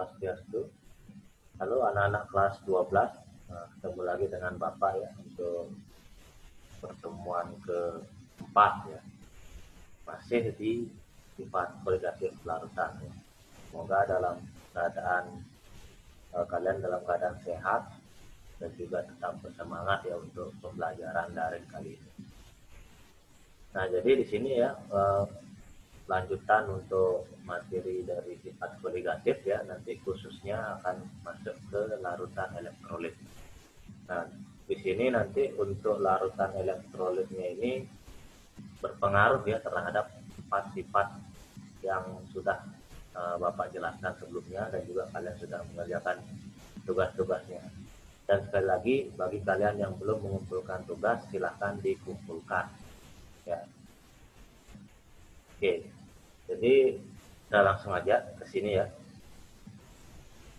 Swastiastu. Halo anak-anak kelas 12, ketemu lagi dengan Bapak ya untuk pertemuan keempat ya. Masih di sifat koligatif larutan ya. Semoga dalam keadaan kalian dalam keadaan sehat dan juga tetap bersemangat ya untuk pembelajaran daring kali ini. Nah, jadi di sini ya lanjutan untuk materi dari sifat koligatif ya, nanti khususnya akan masuk ke larutan elektrolit. Nah, di sini nanti untuk larutan elektrolitnya ini berpengaruh ya terhadap sifat-sifat yang sudah Bapak jelaskan sebelumnya dan juga kalian sudah mengerjakan tugas-tugasnya. Dan sekali lagi bagi kalian yang belum mengumpulkan tugas silahkan dikumpulkan ya. Oke, jadi kita langsung aja ke sini ya.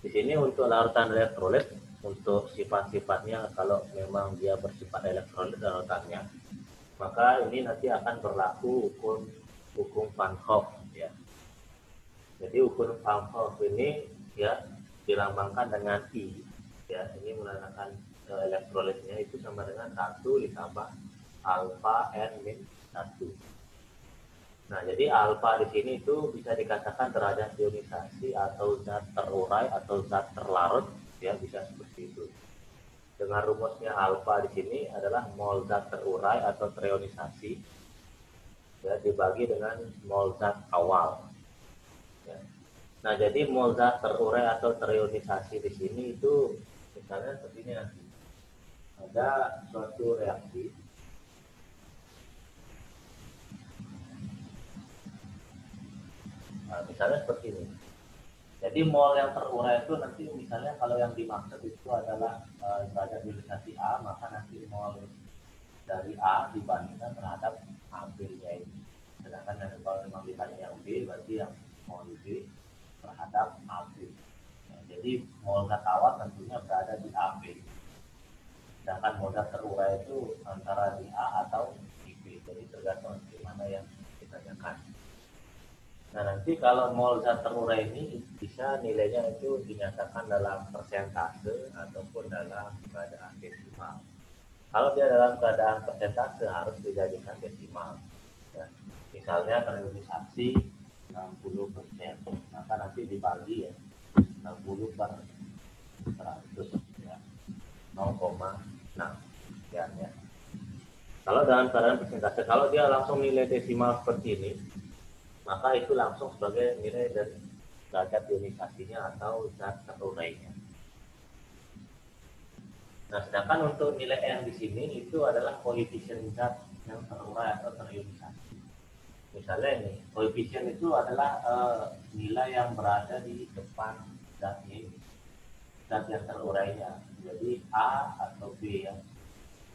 Di sini untuk larutan elektrolit, untuk sifat-sifatnya kalau memang dia bersifat elektrolit larutannya, maka ini nanti akan berlaku hukum Van Hoff ya. Jadi hukum Van Hoff ini ya dilambangkan dengan I ya. Ini menandakan elektrolitnya itu sama dengan 1 ditambah alfa N min 1. Nah, jadi alfa di sini itu bisa dikatakan derajat ionisasi atau zat terurai atau zat terlarut ya, bisa seperti itu. Dengan rumusnya alfa di sini adalah mol zat terurai atau terionisasi ya dibagi dengan mol zat awal. Ya. Nah, jadi mol zat terurai atau terionisasi di sini itu misalnya seperti ini nanti. Ada suatu reaksi misalnya seperti ini. Jadi mol yang terurai itu nanti misalnya kalau yang dimaksud itu adalah derajat ionisasi A, maka nanti mol dari A dibandingkan terhadap ambilnya ini. Sedangkan kalau memang ditanya yang B, berarti yang mol B terhadap AB. Ya, jadi mol zat awal tentunya berada di AB. Sedangkan mol zat terurai itu antara di A atau di B. Jadi tergantung di mana yang ditanyakan. Nah, nanti kalau mol zat terurai ini bisa nilainya itu dinyatakan dalam persentase ataupun dalam keadaan desimal. Kalau dia dalam keadaan persentase harus dijadikan desimal. Ya. Misalnya terionisasi 60%, maka nanti dibagi ya 60 per 100 ya 0,6 sekian ya. Kalau dalam keadaan persentase, kalau dia langsung nilai desimal seperti ini, maka itu langsung sebagai nilai dari derajat ionisasinya atau zat terurainya. Nah, sedangkan untuk nilai N di sini itu adalah koefisien zat yang terurai atau terionisasi. Misalnya ini, koefisien itu adalah nilai yang berada di depan zat ini, zat yang terurainya. Jadi A atau B ya.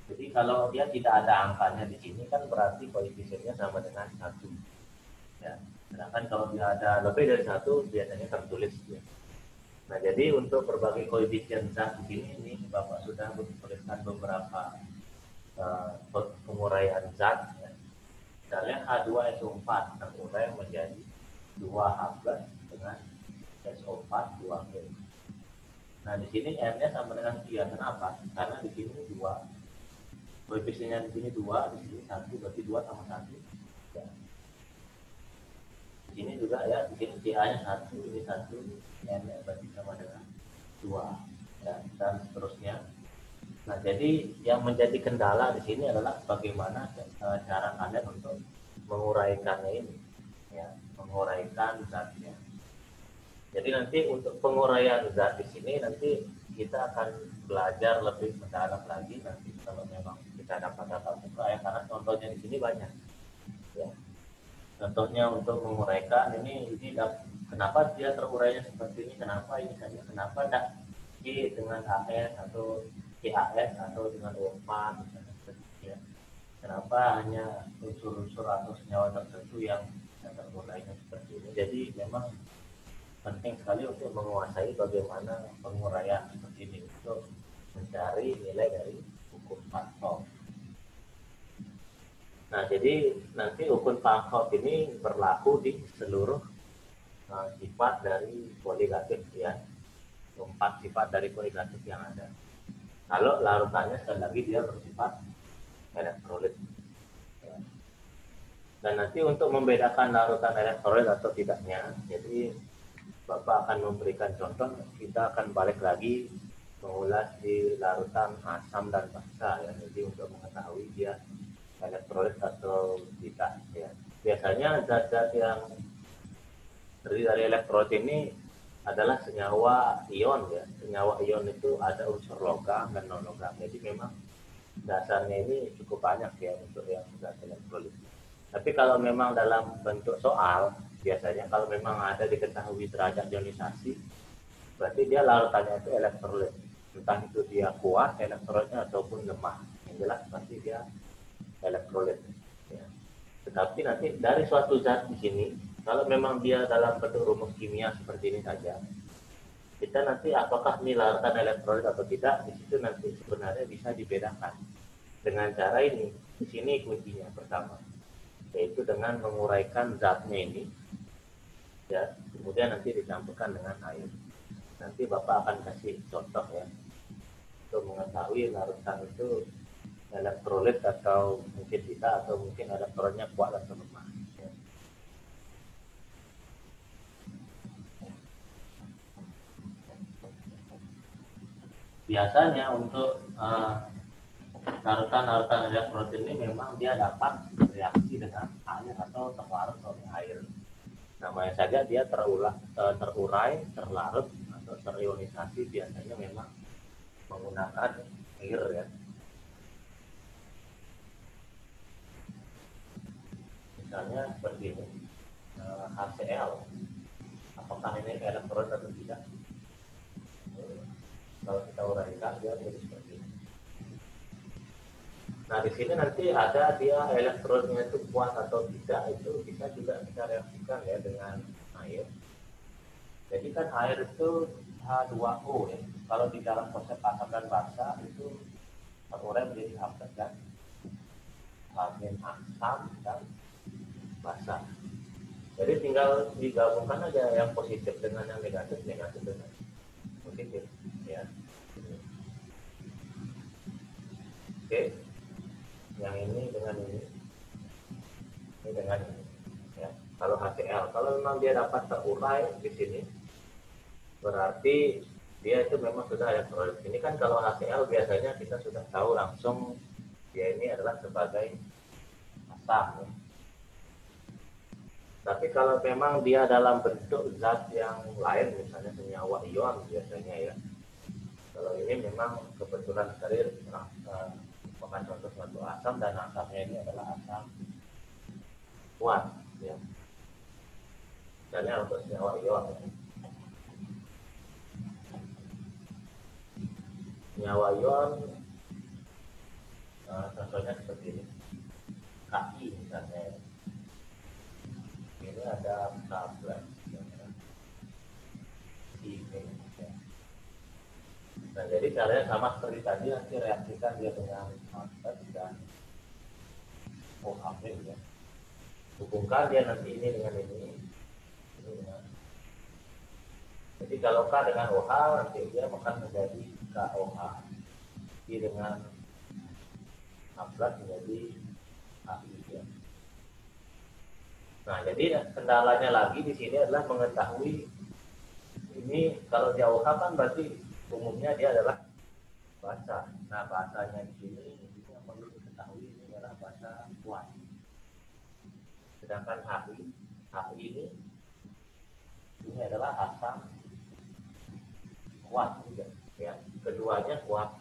Jadi kalau dia tidak ada angkanya di sini kan berarti koefisiennya sama dengan 1. Ya, sedangkan kalau dia ada lebih dari 1 biasanya tertulis ya. Nah, jadi untuk berbagai koefisien zat di sini ini Bapak sudah menuliskan beberapa penguraian zat ya. Misalnya H2SO4 terurai menjadi 2H+ dengan SO4 2H. Nah, di sini M-nya sama dengan 3. Kenapa? Karena di sini 2. Koefisiennya di sini 2, di sini 1, berarti 2 sama 1. Ya. Ini juga ya, di sini CA-nya 1, ini 1, N-nya berarti sama dengan 2 ya, dan seterusnya. Nah, jadi yang menjadi kendala di sini adalah bagaimana cara kalian untuk menguraikannya ini ya, menguraikan zatnya. Jadi nanti untuk penguraian zat di sini nanti kita akan belajar lebih mendalam lagi nanti kalau memang kita dapat data buka ya, karena contohnya di sini banyak ya. Contohnya untuk menguraikan ini kenapa dia terurainya seperti ini, kenapa ini saja, kenapa tidak I dengan AS atau CAS atau dengan O4 misalnya seperti ya. Kenapa hanya unsur-unsur atau senyawa tertentu yang terurainya seperti ini. Jadi memang penting sekali untuk menguasai bagaimana penguraian seperti ini untuk mencari nilai dari hukum Van Hoff. Nah, jadi nanti hukum Van Hoff ini berlaku di seluruh sifat dari koligatif ya, 4 sifat dari koligatif yang ada. Kalau larutannya sekali lagi dia bersifat elektrolit. Ya. Dan nanti untuk membedakan larutan elektrolit atau tidaknya, jadi Bapak akan memberikan contoh, kita akan balik lagi mengulas di larutan asam dan basa ya. Jadi untuk mengetahui dia elektrolit atau tidak ya. Biasanya zat-zat yang terdiri dari elektrolit ini adalah senyawa ion ya. Senyawa ion itu ada unsur logam dan non logam. Jadi memang dasarnya ini cukup banyak ya untuk yang zat elektrolit. Tapi kalau memang dalam bentuk soal, biasanya kalau memang ada diketahui derajat ionisasi, berarti dia larutannya itu elektrolit. Entah itu dia kuat elektrolitnya ataupun lemah. Yang jelas pasti dia elektrolit. Ya. Tetapi nanti dari suatu zat di sini, kalau memang dia dalam bentuk rumus kimia seperti ini saja, kita nanti apakah ini larutan elektrolit atau tidak, di situ nanti sebenarnya bisa dibedakan dengan cara ini. Di sini kuncinya pertama, yaitu dengan menguraikan zatnya ini, ya, kemudian nanti dicampurkan dengan air. Nanti Bapak akan kasih contoh ya, untuk mengetahui larutan itu elektrolit atau mungkin tidak, atau mungkin elektrolitnya kuat atau lemah. Ya. Biasanya untuk larutan-larutan elektrolit ini memang dia dapat bereaksi dengan air atau terlarut oleh air. Namanya saja dia terurai, terlarut atau terionisasi, biasanya memang menggunakan air ya. Misalnya seperti ini, HCl, apakah ini elektrolit atau tidak? Kalau kita uraikan dia jadi seperti ini. Nah di sini nanti ada dia elektronnya itu kuat atau tidak, itu bisa juga kita reaksikan ya dengan air. Jadi kan air itu H2O ya. Kalau di dalam konsep asam dan basa itu terurai menjadi apa kan? Bagian asam dan basa. Jadi tinggal digabungkan aja yang positif dengan yang negatif, negatif dengan positif ya. Oke. Yang ini dengan ini dengan ini ya. Kalau HCl, kalau memang dia dapat terurai di sini, berarti dia itu memang sudah elektrolit. Ini kan kalau HCl biasanya kita sudah tahu langsung dia ini adalah sebagai asam ya. Tapi kalau memang dia dalam bentuk zat yang lain, misalnya senyawa ion biasanya ya, kalau ini memang kebetulan sekali merupakan contoh suatu asam, dan asamnya ini adalah asam kuat ya. Misalnya untuk senyawa ion ya. Senyawa ion contohnya seperti ini, Ki misalnya ya. Ini ada 14 ya. Ya. Nah jadi caranya sama seperti tadi, nanti reaksikan dia dengan MOSFET dan OH ya. Hubungkan dia nanti ini dengan ini dengan. Jadi kalau K dengan OH nanti dia akan menjadi KOH. I dengan 14 menjadi KI ya. Nah jadi kendalanya lagi di sini adalah mengetahui ini, kalau di OH kan berarti umumnya dia adalah basa. Nah basanya di sini yang perlu diketahui ini adalah basa kuat. Sedangkan HI ini adalah asam kuat juga ya. Keduanya kuat.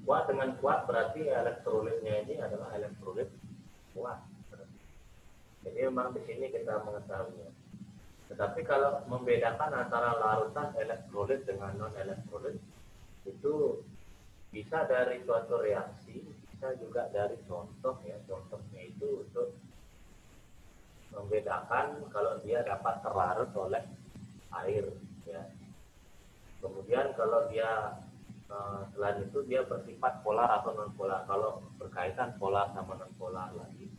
Kuat dengan kuat berarti elektrolitnya ini adalah elektrolit kuat. Jadi memang di sini kita mengetahuinya. Tetapi kalau membedakan antara larutan elektrolit dengan non elektrolit, itu bisa dari suatu reaksi, bisa juga dari contoh ya. Contohnya itu untuk membedakan kalau dia dapat terlarut oleh air ya. Kemudian kalau dia selain itu dia bersifat polar atau non polar. Kalau berkaitan polar sama non polar lagi,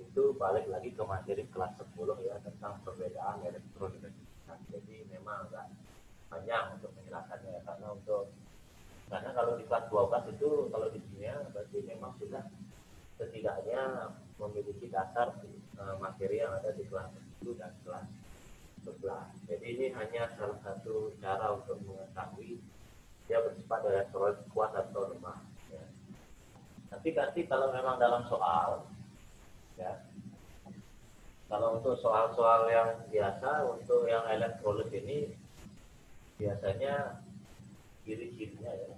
itu balik lagi ke materi kelas 10 ya, tentang perbedaan panjang untuk penjelasannya, karena kalau di kelas 12 itu kalau di kimia berarti memang sudah setidaknya memiliki dasar materi yang ada di kelas 10 dan kelas 11. Jadi ini hanya salah satu cara untuk mengetahui dia bersifat elektrolit kuat atau lemah. Ya. Nanti kalau memang dalam soal, ya, kalau untuk soal-soal yang biasa, untuk yang elektrolit ini biasanya ciri-cirinya ya.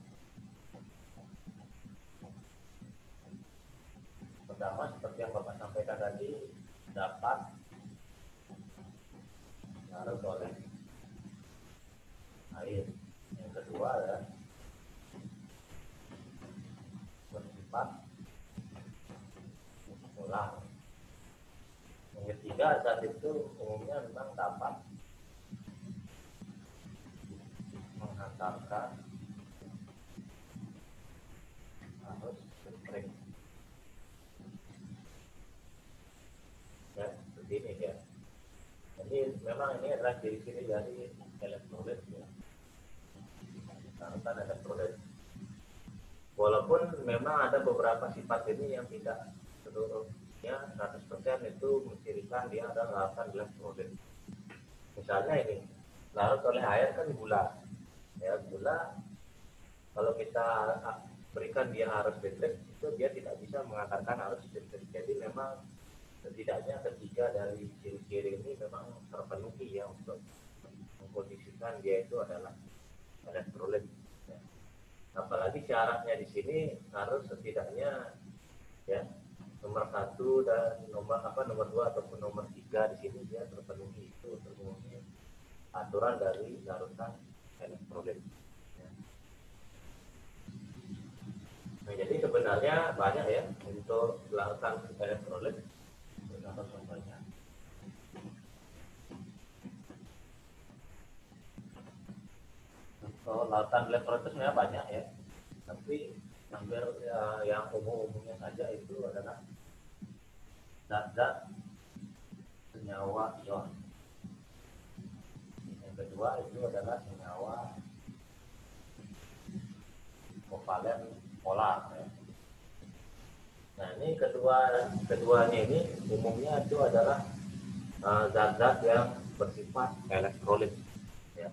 Pertama seperti yang Bapak sampaikan tadi, dapat larut oleh air. Yang kedua ya, bersifat ulang. Yang ketiga, zat itu umumnya memang dapat menghantarkan arus listrik. Ya, seperti ini ya. Jadi memang ini adalah ciri-ciri dari elektrolit ya. Larutan elektrolit. Walaupun memang ada beberapa sifat ini yang tidak seluruhnya 100% itu mencirikan dia ada larutan elektrolit. Misalnya ini, larut oleh air kan gula. Ya, gula kalau kita berikan dia arus listrik itu dia tidak bisa mengantarkan arus listrik. Jadi memang setidaknya ketiga dari ciri-ciri ini memang terpenuhi ya untuk mengkondisikan dia itu adalah elektrolit. Ya. Apalagi syaratnya di sini harus setidaknya ya nomor 1 dan nomor 2 ataupun nomor 3 di sini dia terpenuhi, itu terpenuhi aturan dari larutan elektrolit. Ya. Nah, jadi sebenarnya banyak ya untuk larutan elektrolit. Beberapa contohnya. Untuk larutan elektrolit itu sebenarnya banyak ya, tapi hampir ya, yang umumnya saja itu adalah zat-zat senyawa ion. Yang kedua itu adalah senyawa kovalen polar. Ya. Nah ini keduanya ini umumnya itu adalah zat-zat yang bersifat elektrolit, ya,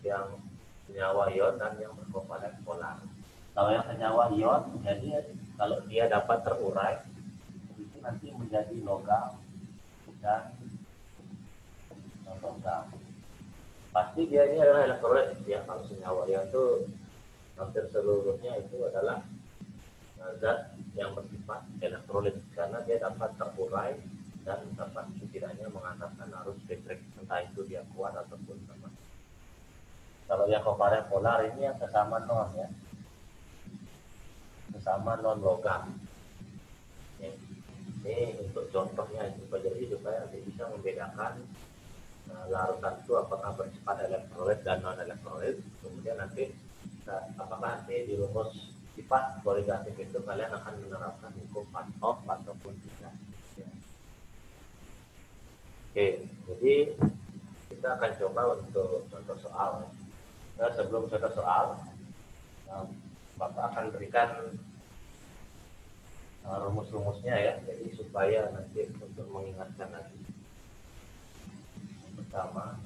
yang senyawa ion dan yang berkovalen polar. Kalau yang senyawa ion, jadi kalau dia dapat terurai itu nanti menjadi logam dan logam. Pasti dia ini adalah elektrolit ya. Kalau senyawa ion itu hampir seluruhnya itu adalah zat yang bersifat elektrolit karena dia dapat terurai dan dapat setidaknya mengantarkan arus listrik, entah itu dia kuat ataupun lemah. Kalau yang kovalen polar ini yang sesama non ya, sesama non logam. Ya. Ini untuk contohnya itu jadi supaya nanti bisa membedakan larutan itu apakah bersifat elektrolit dan non elektrolit. Kemudian nanti apakah nanti di rumus sifat kualitatif itu kalian akan menerapkan hukum Pareto ataupun tidak. Ya. Oke, jadi kita akan coba untuk contoh soal. Nah, sebelum contoh soal, Bapak akan berikan rumus-rumusnya ya, jadi supaya nanti untuk mengingatkan lagi. Pertama,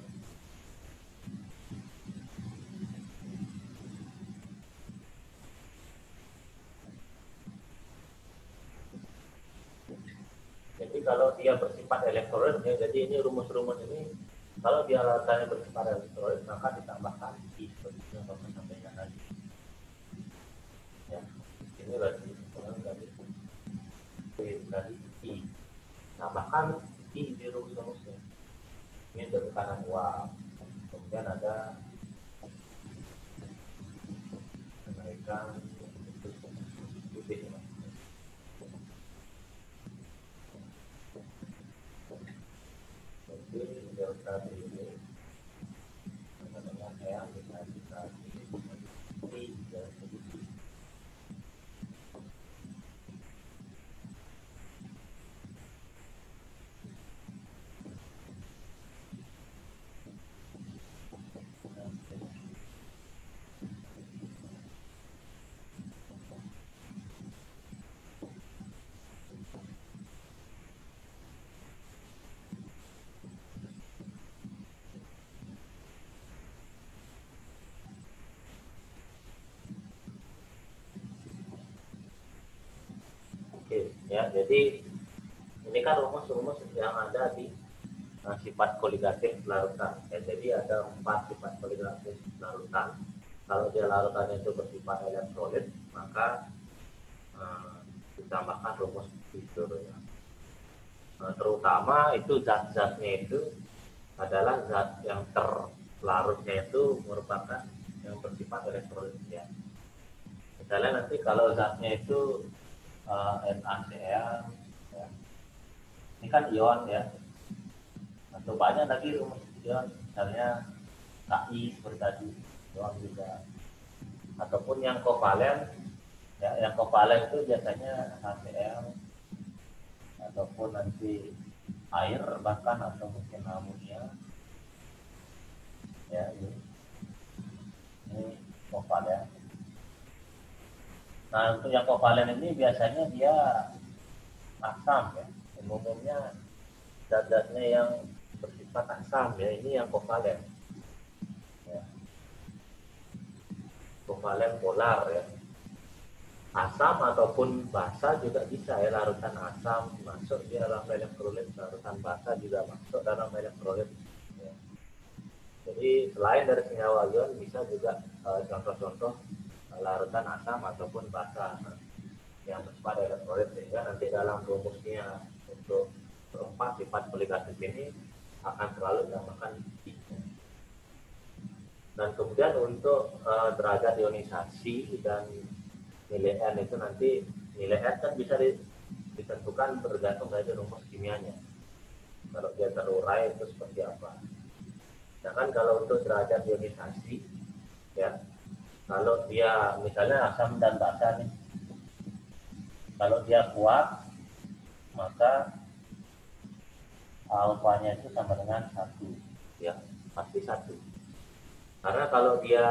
jadi kalau dia bersifat elektrolit ya, jadi ini rumus-rumus ini kalau dia larutannya bersifat elektrolit maka ditambahkan I seperti yang Bapak sampaikan tadi. Ya, ini berarti dari I. Tambahkan I di rumus-rumusnya. Ini untuk tekanan uap. Kemudian ada kenaikan putih. Jadi delta ini dengan yang dikasih I dan sedikit. ya. Jadi ini kan rumus-rumus yang ada di sifat koligatif larutan. Ya, jadi ada 4 sifat koligatif larutan. Kalau dia larutannya itu bersifat elektrolit, maka ditambahkan rumus itu. Ya. Terutama itu zat-zatnya itu adalah zat yang terlarutnya itu merupakan yang bersifat elektrolit. Ya. Misalnya nanti kalau zatnya itu NaCl, ya. Ini kan ion ya. Atau banyak lagi rumus ion, misalnya Ki seperti tadi, ion juga. Ataupun yang kovalen, ya, yang kovalen itu biasanya HCl ataupun nanti air bahkan atau mungkin amonia. Ya, ini kovalen. Nah, untuk yang kovalen ini biasanya dia asam ya. Umumnya zat-zatnya yang bersifat asam ya, ini yang kovalen. Ya. Kovalen polar ya. Asam ataupun basa juga bisa ya, larutan asam masuk di dalam elektrolit, larutan basa juga masuk dalam elektrolit. Ya. Jadi selain dari senyawa ion bisa juga contoh-contoh larutan asam ataupun basa yang bersifat elektrolit, sehingga nanti dalam rumusnya untuk keempat sifat koligatif ini akan selalu dinamakan I. Dan kemudian untuk derajat ionisasi dan nilai N itu nanti, nilai N kan bisa ditentukan tergantung dari rumus kimianya. Kalau dia terurai itu seperti apa. Sedangkan kalau untuk derajat ionisasi, ya, kalau dia misalnya asam dan basa nih, kalau dia kuat, maka alfanya itu sama dengan 1, ya, pasti 1. Karena kalau dia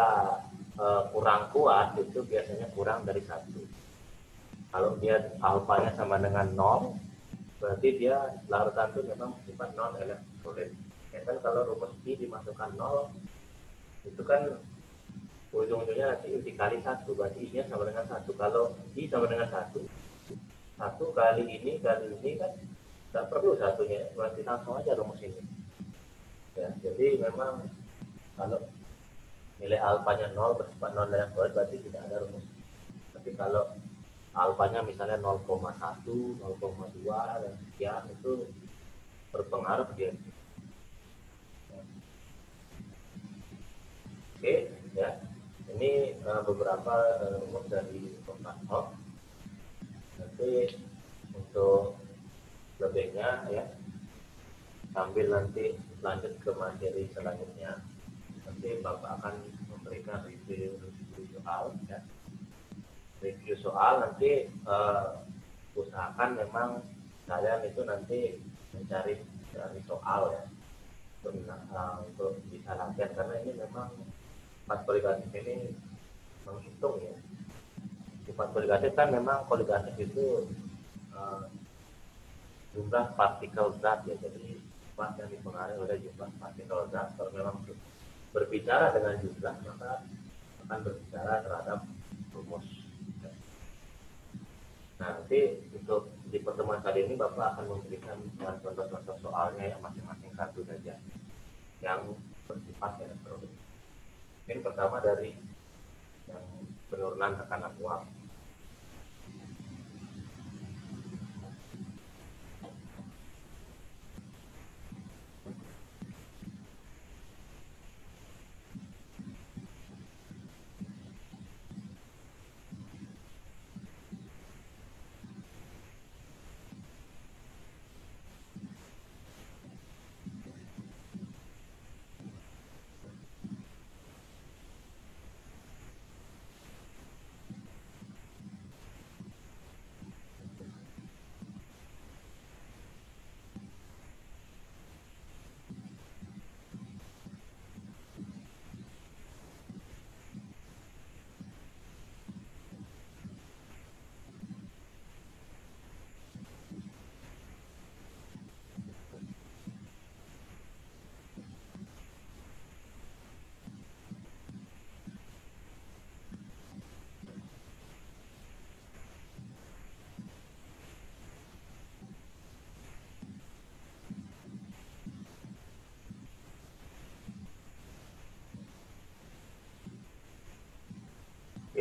kurang kuat, itu biasanya kurang dari 1. Kalau dia alfanya sama dengan 0, berarti dia larutan itu memang bersifat non elektrolit. Ya kan, kalau rumus I dimasukkan 0, itu kan ujung-ujungnya nanti dikali 1, berarti I-nya sama dengan 1. Kalau I sama dengan 1 kali ini kan tidak perlu satunya, berarti langsung aja rumus ini. Ya, jadi memang kalau nilai alfanya 0 bersifat non elektrolit berarti tidak ada rumus. Tapi kalau alfanya misalnya 0,1, 0,2 dan sekian, itu berpengaruh dia. Oke, ya. Ini beberapa rumus dari Kompasshof. Nanti untuk lebihnya ya, sambil nanti lanjut ke materi selanjutnya, nanti Bapak akan memberikan review soal ya. Review soal nanti usahakan memang kalian itu nanti mencari dari soal ya, untuk bisa latihan, karena ini memang sifat koligatif ini menghitung ya. Sifat koligatif kan memang koligatif itu jumlah partikel zat ya, jadi sifat yang dipengaruhi oleh jumlah partikel zat. Kalau memang berbicara dengan jumlah, maka akan berbicara terhadap rumus. Nah, nanti untuk di pertemuan kali ini Bapak akan memberikan contoh-contoh soalnya yang masing-masing satu saja yang bersifat elektrolit. Ini pertama dari yang penurunan tekanan uap.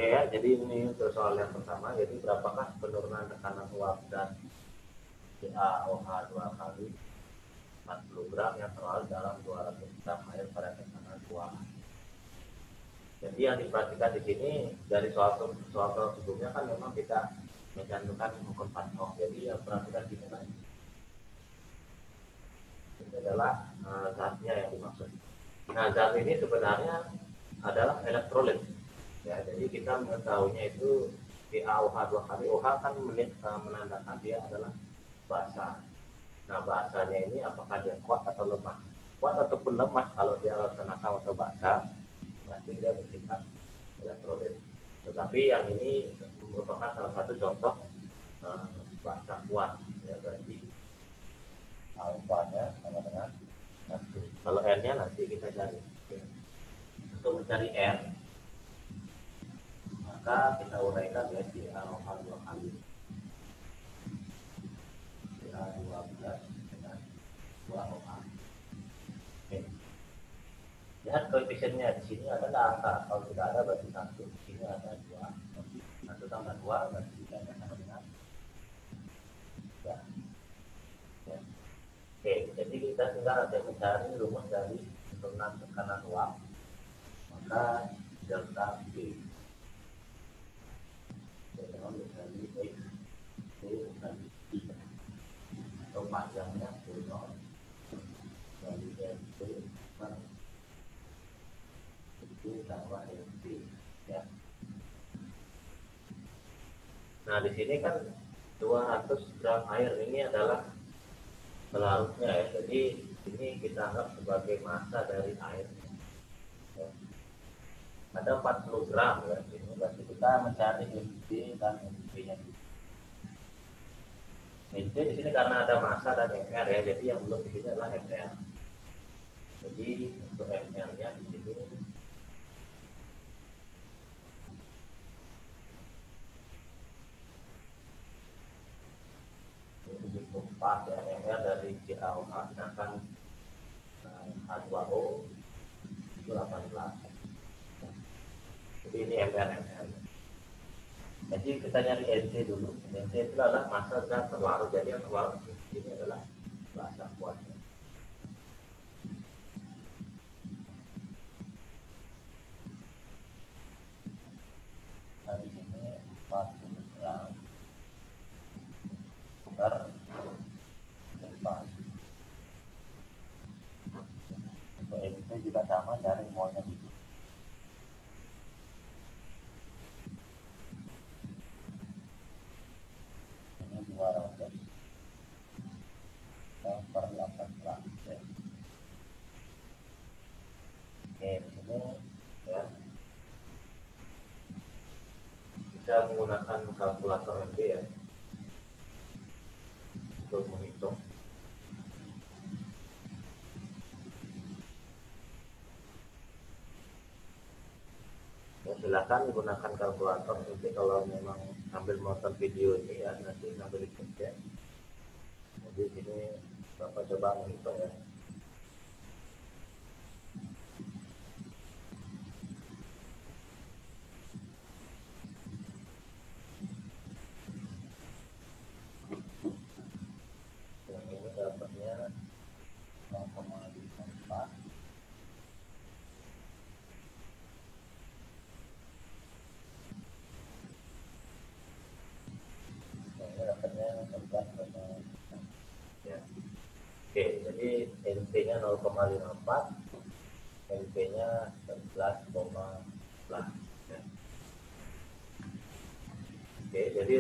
ya, jadi ini untuk soal yang pertama, jadi berapakah penurunan tekanan uap dan CaOH 2 kali 40 gram yang terlalu dalam 200 gram air pada tekanan uap. Jadi yang diperhatikan di sini dari soal sebelumnya kan memang kita mencantumkan hukum Pareto. Jadi yang perhatikan di sini ini adalah zatnya yang dimaksud. Nah, zat ini sebenarnya adalah elektrolit. Ya, jadi kita mengetahuinya itu CaOH 2 kali OH kan menandakan dia adalah basa. Nah, bahasanya ini apakah dia kuat atau lemah? Kuat ataupun lemah, kalau dia tenakal atau basa, berarti dia bersifat elektrolit. Tetapi yang ini merupakan salah satu contoh basa kuat. Ya, berarti alfanya sama dengan 1. Kalau R-nya nanti kita cari. Untuk mencari R, maka kita uraikan ya CaOH 2 kali. CA12 dengan 2OH. Oke. Lihat koefisiennya di sini adalah angka. Kalau tidak ada berarti 1. Di sini ada 2. 1 tambah 2 berarti 3 sama dengan 3. Ya. Oke, jadi kita tinggal ada mencari rumus dari penurunan tekanan uap, maka delta B dari X B dari I atau panjangnya B0 dari SP per itu tambah SP ya. Nah, di sini kan 200 gram air ini adalah pelarutnya ya. Jadi ini kita anggap sebagai massa dari air. Ya. Ada 40 gram ya. Ini berarti kita mencari NC dan NC-nya. NC di sini karena ada massa dan MR ya. Jadi yang belum di sini adalah MR. Jadi untuk MR-nya di sini ini 74 ya. MR dari CaOH akan H2O itu 18. Jadi ini MR. Jadi kita nyari NC dulu. NC itu adalah massa zat terlarut. Jadi yang terlarut ini adalah basa kuatnya. Nah, di sini 40 gram per 4. Untuk NC juga sama, cari molnya dulu. Ini 200 per 18 ya. Oke, di sini ya bisa menggunakan kalkulator MB ya untuk menghitung. Ya, silakan gunakan kalkulator nanti kalau memang sambil nonton video ini ya, nanti sambil dicek. Jadi sini Bapak coba menghitung ya. Yang ini dapatnya 0,54. Ini dapatnya 11,4 ya. Oke, jadi NP-nya 0,54, NP-nya 11,11 ya. Oke, jadi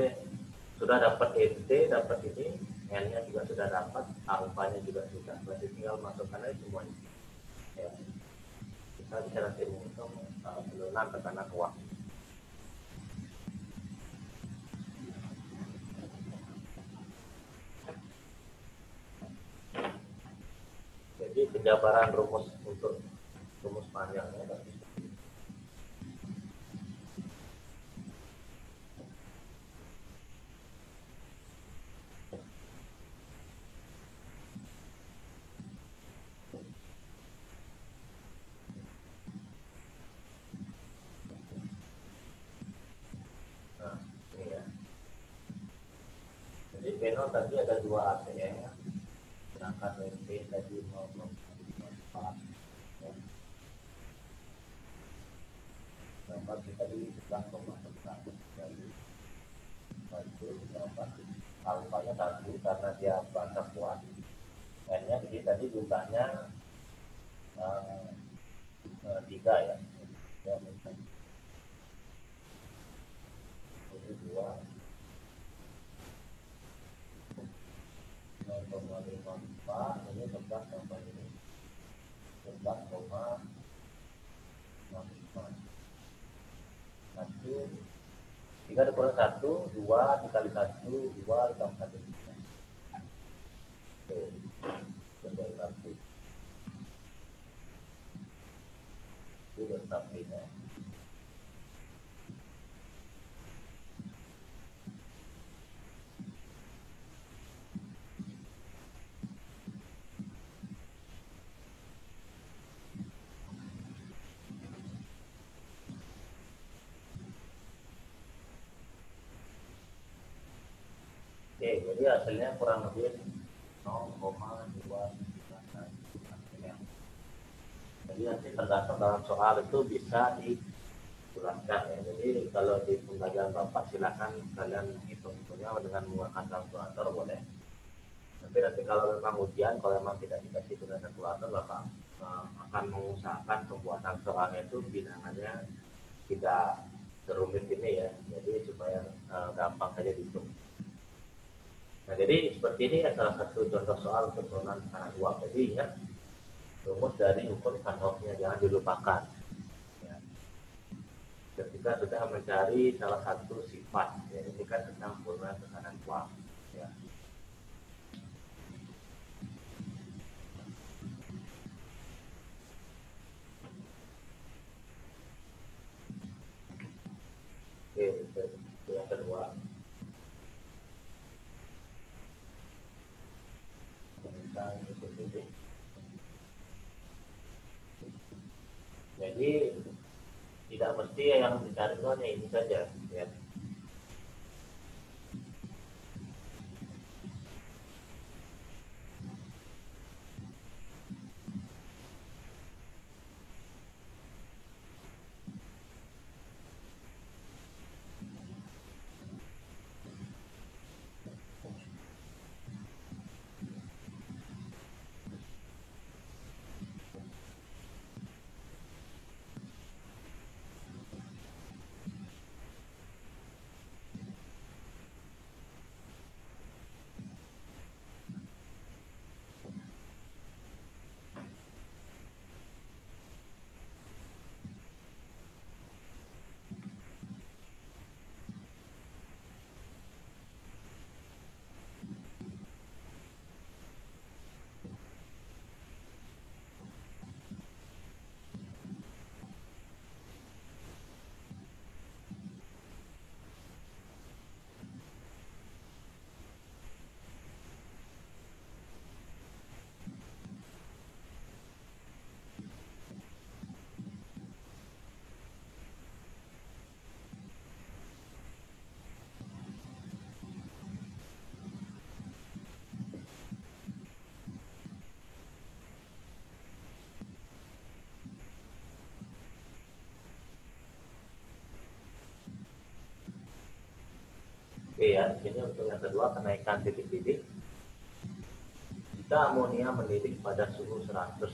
sudah dapat NT, dapat ini, N-nya juga sudah dapat, alfa-nya juga sudah, berarti tinggal masukkan aja semuanya. Ya. Kita bisa nanti menghitung penurunan tekanan uap. Jadi penjabaran rumus untuk rumus panjangnya tadi. P0 tadi ada 2 ATM, sedangkan WP tadi 0,54 ya. Dapat kita tadi 11,11 jadi itu berapa? Alfanya 1 karena dia bantah kuat. N-nya jadi tadi jumlahnya 3 ya. Ya, jadi 2 0,54 ini 11 tambah ini 11,55 1 3 dikurang 1 2 dikali 1 2 ditambah 1 oke coba satu itu bersapinya oke jadi hasilnya kurang lebih 0,2 ya. Jadi nanti tergantung dalam soal itu bisa dijelaskan ya. Jadi kalau di pembelajaran Bapak silakan kalian hitung-hitungnya dengan menggunakan kalkulator boleh. Tapi nanti kalau memang ujian, kalau memang tidak dikasih dengan kalkulator, Bapak akan mengusahakan pembuatan soalnya itu bilangannya tidak serumit ini ya. Jadi supaya gampang saja dihitung. Nah, jadi seperti ini ya salah satu contoh soal keturunan anak uang. Jadi ingat rumus dari ukur Kandoknya jangan dilupakan. Ya. Ketika sudah mencari salah satu sifat, ya, ini kan tentang keturunan tekanan uang. Ya. Oke, itu yang kedua. Jadi tidak mesti yang dicari itu hanya ini saja ya. Oke ya, ini untuk yang kedua kenaikan titik-titik. Jika amonia mendidih pada suhu 100,5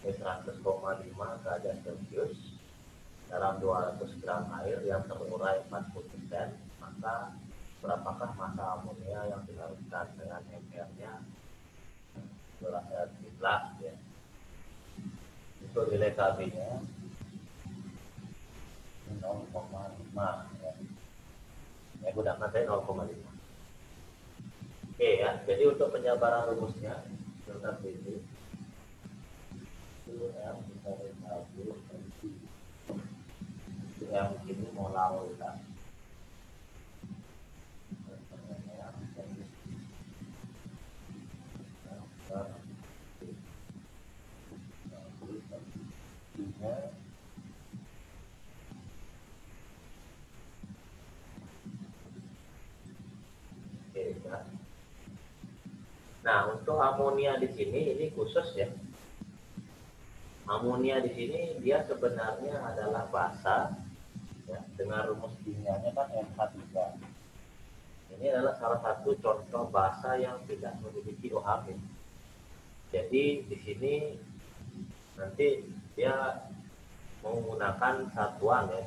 derajat Celcius dalam 200 gram air yang terurai 40%, maka berapakah massa amonia yang dilarutkan dengan MR-nya 11 ya. Itu nilai KB-nya 0,5 ya. Ya gunakan saya 0,5. Oke ya, jadi untuk penjabaran rumusnya delta BD itu M dikali KB itu M ini molar ulang. Oke, Ya. Nah, untuk amonia di sini ini khusus ya. Amonia di sini dia sebenarnya adalah basa ya, dengan rumus kimianya kan NH3. Ini adalah salah satu contoh basa yang tidak memiliki OH. Jadi di sini nanti dia menggunakan satuan ya.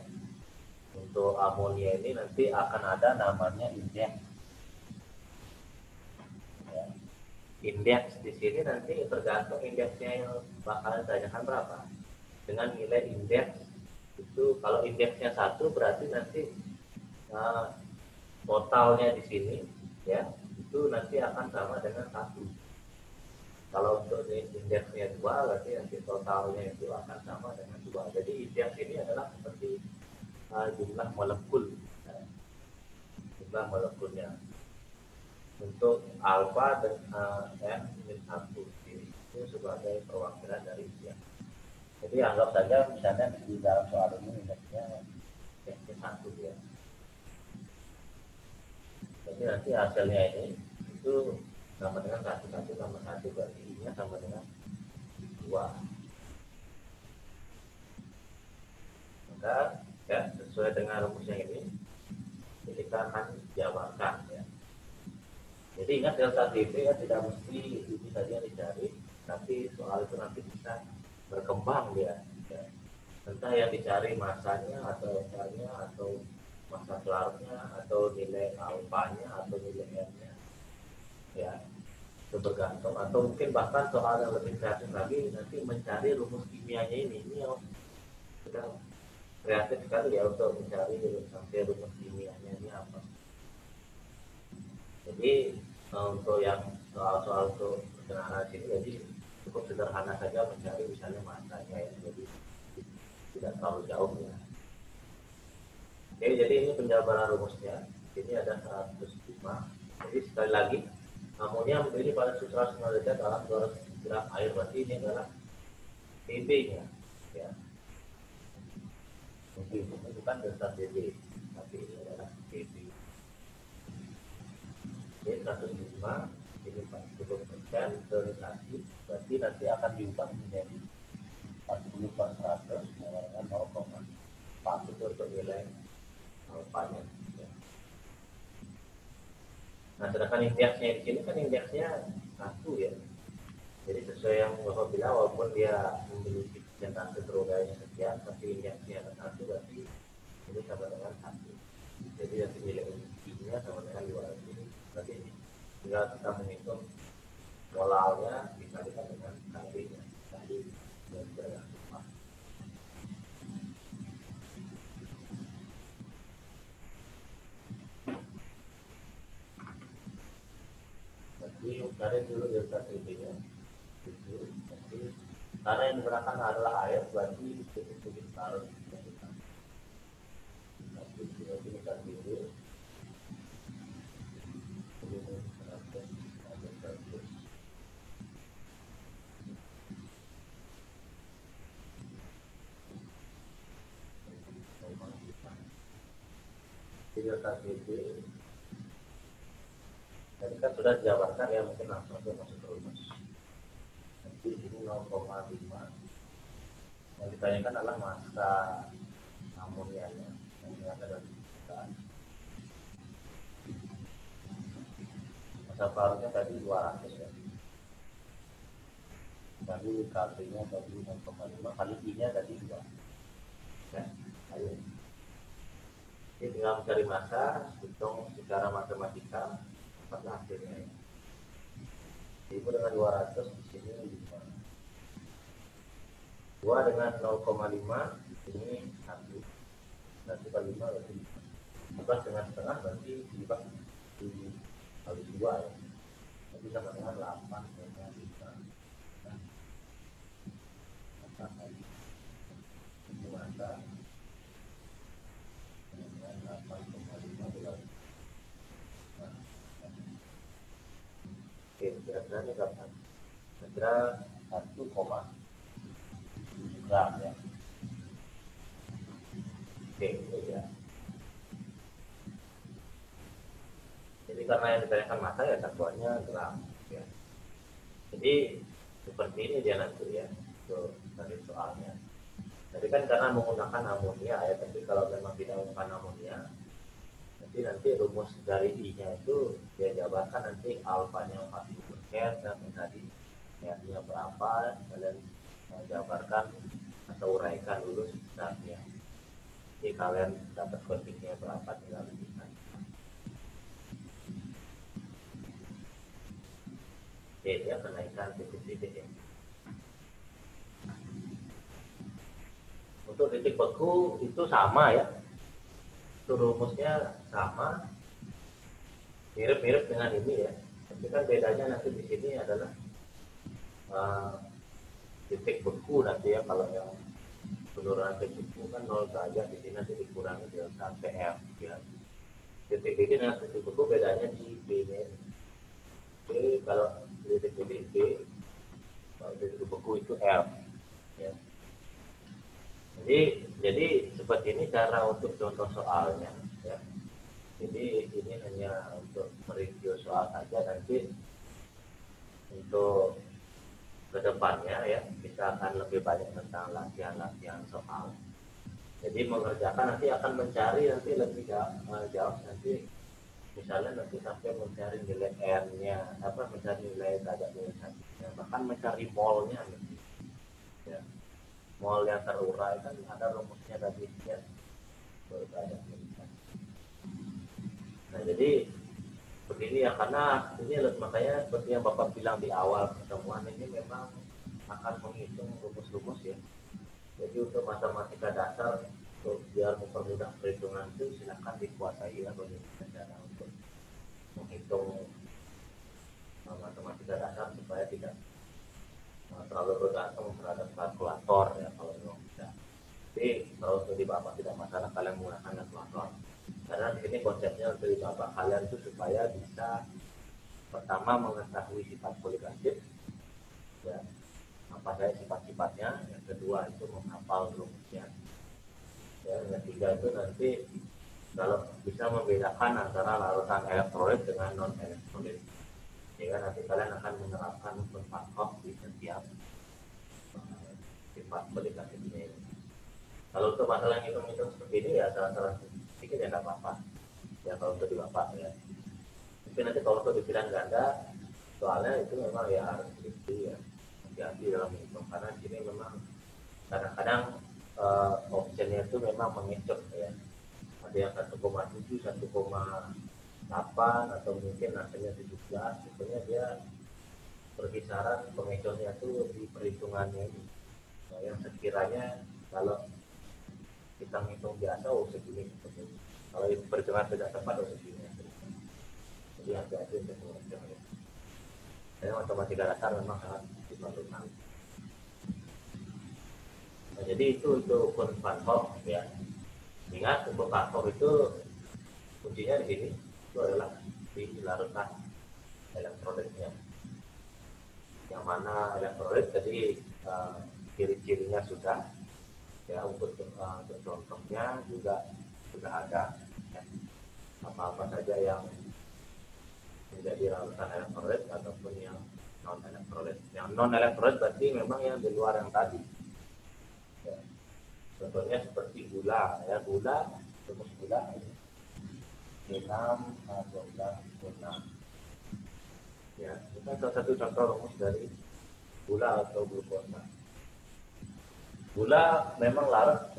Untuk amonia ini nanti akan ada namanya indeks. Ya. Indeks di sini nanti tergantung indeksnya yang bakalan ditanyakan berapa. Dengan nilai indeks itu kalau indeksnya 1 berarti nanti totalnya di sini ya itu nanti akan sama dengan 1. Kalau untuk indeksnya 2 berarti nanti totalnya itu akan sama dengan 2. Jadi indeks ini adalah seperti jumlah molekul ya. Jumlah molekulnya untuk alfa dan N-1 itu sebagai perwakilan dari indeks. Jadi anggap saja misalnya di dalam soal ini indeksnya N1 ya. Jadi nanti hasilnya ini itu sama dengan 1 tambah 1 berarti I-nya sama dengan 2. Maka ya sesuai dengan rumusnya ini kita akan jabarkan ya. Jadi ingat delta Dv ya tidak mesti ini saja dicari, tapi soal itu nanti bisa berkembang dia ya. Entah yang dicari masanya atau entarnya atau masa larutnya atau nilai alfanya atau nilai n-nya ya itu bergantung, atau mungkin bahkan soal yang lebih kreatif lagi nanti mencari rumus kimianya ini yang sudah kreatif sekali ya untuk mencari sampai rumus kimianya ini apa. Jadi untuk yang soal-soal untuk perkenalan sini jadi cukup sederhana saja mencari misalnya masanya ya, jadi tidak terlalu jauh ya. Oke, jadi ini penjabaran rumusnya. Ini ada 105. Jadi sekali lagi, amonia berdiri pada susunan 9 derajat dalam 200 gram air. Berarti ini adalah dB-nya. Ya. dB ini bukan delta dB, tapi ini adalah dB. Ini 105, ini 40% sterilisasi. Berarti nanti akan diubah menjadi 40/100 dengan 0,4 itu untuk nilai alfanya. Ya. Nah, sedangkan indeksnya di sini kan indeksnya 1 ya. Jadi sesuai yang Bapak bilang, walaupun dia memiliki persentase terurainya sekian, tapi indeksnya 1 berarti ini sama dengan 1. Jadi nanti nilai I-nya sama dengan 200. Berarti tinggal kita menghitung molalnya dikalikan dengan kali-nya. Kali dan dengan dari dulu delta T-nya itu nanti karena yang digunakan adalah air berarti sedikit taruh nanti kita pilih delta T tadi kan sudah dijabarkan ya, mungkin langsung aja masuk ke rumus. Nanti ini 0,5 yang ditanyakan adalah massa amonianya yang ada dari permukaan. Massa larutnya tadi 200 ya. Tadi K-nya tadi 0,5 kali I-nya tadi 2. Ya, ayo. Ini tinggal mencari massa, hitung secara matematika, dapatlah hasilnya ya. Ibu dengan 200 di sini 5. 2 dengan 0,5 di sini 1. Berarti kali 5 berarti 15 dengan setengah berarti dibagi kali 2 ya. Jadi sama dengan 8 dengan 5. Nah, ini masa dengan 8,5 bulan. Nah, oke, kira-kira ini berapa? Kira-kira 1,7 gram ya. Oke, itu ya. Jadi karena yang ditanyakan masa ya satuannya gram ya. Jadi seperti ini dia nanti ya untuk dari soalnya. Jadi kan karena menggunakan amonia ya, tapi kalau memang tidak menggunakan amonia, nanti rumus dari I-nya itu dia jabarkan nanti alfanya 40% dan tadi R-nya berapa, kalian jabarkan atau uraikan dulu sebenarnya. Jadi kalian dapat konfliknya berapa tinggal lebihkan. D-nya kenaikan titik-titik ya. Untuk titik beku itu sama ya, itu rumusnya sama, mirip-mirip dengan ini ya. Tapi kan bedanya nanti di sini adalah titik beku nanti ya. Kalau yang penurunan titik beku kan 0 derajat, di sini nanti dikurangi delta PF ya. Titik ini dengan titik beku bedanya di B-nya. Jadi kalau titik ini B, kalau titik beku itu F ya. Jadi seperti ini cara untuk contoh soalnya ya. Jadi ini hanya untuk mereview soal saja, nanti untuk kedepannya ya kita akan lebih banyak tentang latihan-latihan soal. Jadi mengerjakan nanti akan mencari nanti lebih jauh nanti misalnya nanti sampai mencari nilai R-nya, mencari nilai derajat iluminasinya, bahkan mencari molnya nanti ya. Mol yang terurai kan ada rumusnya tadi ya, derajat iluminasi. Nah jadi begini ya, karena ini makanya seperti yang Bapak bilang di awal pertemuan ini memang akan menghitung rumus-rumus ya. Jadi untuk matematika dasar, untuk biar mempermudah perhitungan itu silakan dikuasai ya bagaimana cara untuk menghitung matematika dasar supaya tidak terlalu bergantung terhadap kalkulator ya kalau memang bisa. Jadi kalau untuk di Bapak tidak masalah kalian menggunakan kalkulator. Karena di sini konsepnya dari Bapak kalian itu supaya bisa pertama mengetahui sifat folik asid ya, apa saja sifat-sifatnya, yang kedua itu menghafal rumusnya ya, yang ketiga itu nanti kalau bisa membedakan antara larutan elektrolit dengan non elektrolit, sehingga nanti kalian akan menerapkan hukum Markov di setiap sifat folik asid ini. Kalau untuk masalah yang hitung-hitung seperti ini ya salah-salah sedikit ya nggak apa-apa ya kalau untuk di Bapak ya. Tapi nanti kalau untuk di pilihan ganda soalnya itu memang ya harus ya hati-hati dalam hitung, karena di sini memang kadang-kadang optionnya itu memang mengecoh ya, ada yang 1,7, 1,8 atau mungkin hasilnya 17, sebenarnya dia perkisaran pengecohnya itu di perhitungannya ini nah, yang sekiranya kalau kita ngitung biasa segini, kalau itu perhitungan tidak tepat segini, jadi hati-hati untuk mengecoh ya. Saya matematika dasar memang sangat diperlukan. Nah, jadi itu untuk ukur Van Hoff ya. Ingat ukur Van Hoff itu kuncinya di sini itu adalah di larutan elektrolitnya. Yang mana elektrolit tadi ciri-cirinya sudah ya, untuk contohnya juga sudah ada ya. Apa-apa saja yang menjadi larutan elektrolit ataupun yang non elektrolit. Yang non elektrolit berarti memang yang di luar yang tadi. Ya. Contohnya seperti gula ya, rumus gula C6 12 ya, itu kan salah satu contoh rumus dari gula atau glukosa. Gula memang larut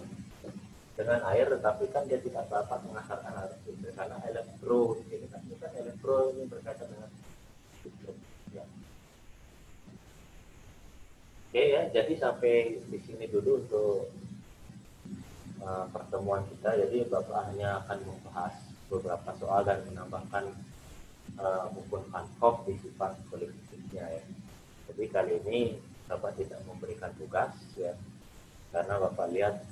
dengan air, tetapi kan dia tidak dapat menghasilkan air itu karena elektro ini kan bukan elektro ini berkaitan dengan ya. Oke ya, jadi sampai di sini dulu untuk pertemuan kita. Jadi Bapak hanya akan membahas beberapa soal dan menambahkan hukum Van Hoff di sifat kolektifnya ya. Jadi kali ini Bapak tidak memberikan tugas ya, karena Bapak lihat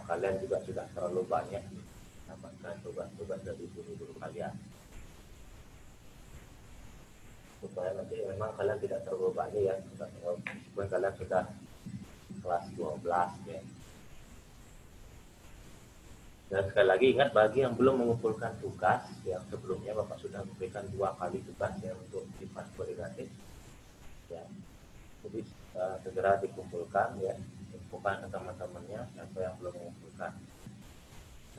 kalian juga sudah terlalu banyak mendapatkan tugas-tugas dari guru-guru kalian, supaya nanti memang kalian tidak terbebani ya, meskipun kalian sudah kelas 12 ya. Dan sekali lagi ingat, bagi yang belum mengumpulkan tugas yang sebelumnya Bapak sudah memberikan 2 kali tugas ya untuk sifat koordinatif ya. Jadi segera dikumpulkan ya, kumpulkan ke teman-temannya siapa yang belum mengumpulkan.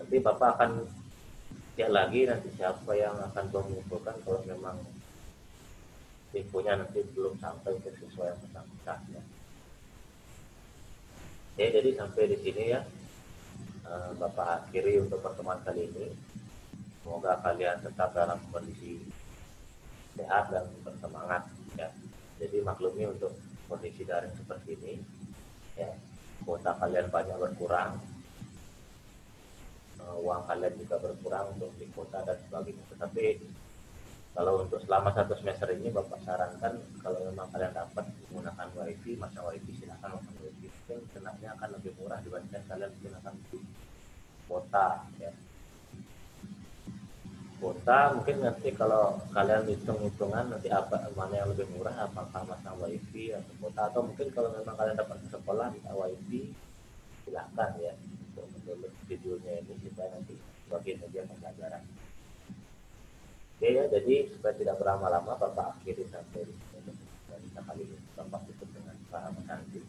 Nanti Bapak akan cek lagi nanti siapa yang akan mengumpulkan kalau memang infonya nanti belum sampai ke siswa yang bersangkutan ya. Oke, jadi sampai di sini ya, Bapak akhiri untuk pertemuan kali ini. Semoga kalian tetap dalam kondisi sehat dan bersemangat ya. Jadi maklumi untuk kondisi daring seperti ini ya, kuota kalian banyak berkurang, uang kalian juga berkurang untuk di kuota dan sebagainya. Tetapi kalau untuk selama 1 semester ini Bapak sarankan kalau memang kalian dapat menggunakan wifi, masa wifi silahkan masang wifi. Mungkin kenanya akan lebih murah dibandingkan kalian menggunakan kuota ya. Kuota mungkin nanti kalau kalian hitung-hitungan nanti apa mana yang lebih murah, apakah masang wifi atau kuota, atau mungkin kalau memang kalian dapat ke sekolah minta wifi silahkan ya untuk mendownload videonya ini supaya nanti sebagai media pembelajaran. Oke ya, jadi supaya tidak berlama-lama Bapak akhiri sampai di sini. Dan kita kali ini Bapak tutup dengan para penanti.